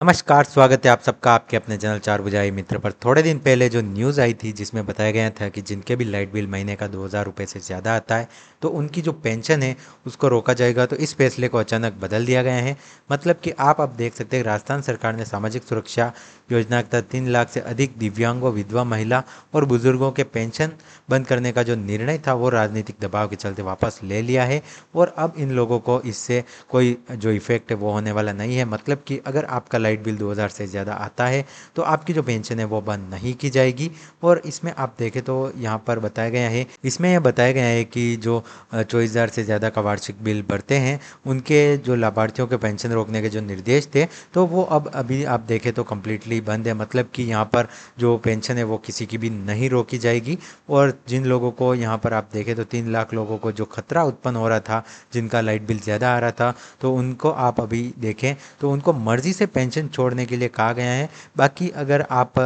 नमस्कार, स्वागत है आप सबका आपके अपने चैनल चार बुझाई मित्र पर। थोड़े दिन पहले जो न्यूज़ आई थी जिसमें बताया गया था कि जिनके भी लाइट बिल महीने का 2,000 रुपये से ज़्यादा आता है तो उनकी जो पेंशन है उसको रोका जाएगा। तो इस फैसले को अचानक बदल दिया गया है। मतलब कि आप अब देख सकते हैं राजस्थान सरकार ने सामाजिक सुरक्षा योजना के तहत 3 लाख से अधिक दिव्यांगों, विधवा महिला और बुजुर्गों के पेंशन बंद करने का जो निर्णय था वो राजनीतिक दबाव के चलते वापस ले लिया है। और अब इन लोगों को इससे कोई जो इफेक्ट है वो होने वाला नहीं है। मतलब कि अगर आपका लाइट बिल 2,000 से ज़्यादा आता है तो आपकी जो पेंशन है वो बंद नहीं की जाएगी। और इसमें आप देखें तो यहाँ पर बताया गया है, इसमें यह बताया गया है कि जो 24,000 से ज़्यादा का वार्षिक बिल भरते हैं उनके जो लाभार्थियों के पेंशन रोकने के जो निर्देश थे तो वो अब अभी आप देखें तो कम्प्लीटली बंद है। मतलब कि यहाँ पर जो पेंशन है वो किसी की भी नहीं रोकी जाएगी। और जिन लोगों को यहाँ पर आप देखें तो 3 लाख लोगों को जो खतरा उत्पन्न हो रहा था, जिनका लाइट बिल ज़्यादा आ रहा था, तो उनको आप अभी देखें तो उनको मर्जी से पेंशन छोड़ने के लिए कहा गया है। बाकी अगर आप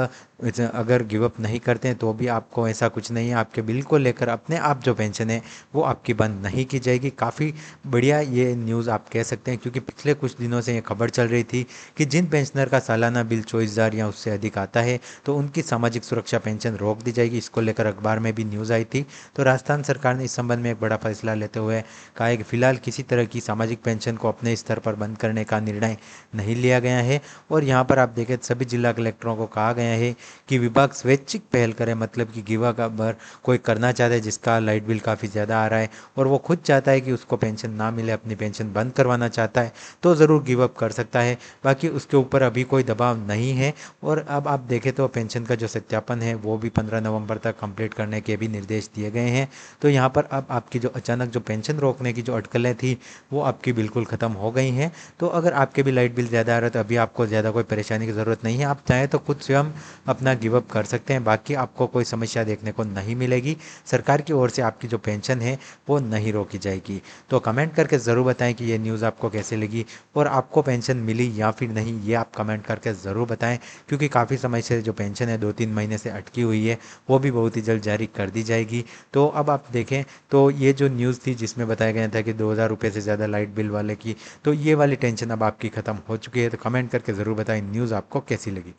अगर गिव अप नहीं करते हैं तो भी आपको ऐसा कुछ नहीं है, आपके बिल को लेकर अपने आप जो पेंशन है वो आपकी बंद नहीं की जाएगी। काफ़ी बढ़िया ये न्यूज़ आप कह सकते हैं, क्योंकि पिछले कुछ दिनों से ये खबर चल रही थी कि जिन पेंशनर का सालाना बिल 24,000 या उससे अधिक आता है तो उनकी सामाजिक सुरक्षा पेंशन रोक दी जाएगी। इसको लेकर अखबार में भी न्यूज़ आई थी। तो राजस्थान सरकार ने इस संबंध में एक बड़ा फैसला लेते हुए कहा है कि फिलहाल किसी तरह की सामाजिक पेंशन को अपने स्तर पर बंद करने का निर्णय नहीं लिया गया है। और यहाँ पर आप देखें सभी जिला कलेक्टरों को कहा गया है कि विभाग स्वैच्छिक पहल करे। मतलब कि गिवा का बर कोई करना चाहता है जिसका लाइट बिल काफ़ी ज़्यादा आ रहा है और वो खुद चाहता है कि उसको पेंशन ना मिले, अपनी पेंशन बंद करवाना चाहता है, तो ज़रूर गिव अप कर सकता है। बाकी उसके ऊपर अभी कोई दबाव नहीं है। और अब आप देखें तो पेंशन का जो सत्यापन है वो भी 15 नवंबर तक कंप्लीट करने के भी निर्देश दिए गए हैं। तो यहाँ पर अब आपकी जो अचानक जो पेंशन रोकने की जो अटकलें थी वो आपकी बिल्कुल ख़त्म हो गई हैं। तो अगर आपके भी लाइट बिल ज़्यादा आ रहा है तो अभी आपको ज़्यादा कोई परेशानी की ज़रूरत नहीं है। आप चाहें तो खुद स्वयं अपना गिव अप कर सकते हैं। बाकी आपको कोई समस्या देखने को नहीं मिलेगी। सरकार की ओर से आपकी जो पेंशन है वो नहीं रोकी जाएगी। तो कमेंट करके ज़रूर बताएं कि ये न्यूज़ आपको कैसे लगी और आपको पेंशन मिली या फिर नहीं, ये आप कमेंट करके ज़रूर बताएं। क्योंकि काफ़ी समय से जो पेंशन है 2-3 महीने से अटकी हुई है वो भी बहुत ही जल्द जारी कर दी जाएगी। तो अब आप देखें तो ये जो न्यूज़ थी जिसमें बताया गया था कि 2,000 रुपये से ज़्यादा लाइट बिल वाले की, तो ये वाली टेंशन अब आपकी ख़त्म हो चुकी है। तो कमेंट करके ज़रूर बताएं न्यूज़ आपको कैसी लगी।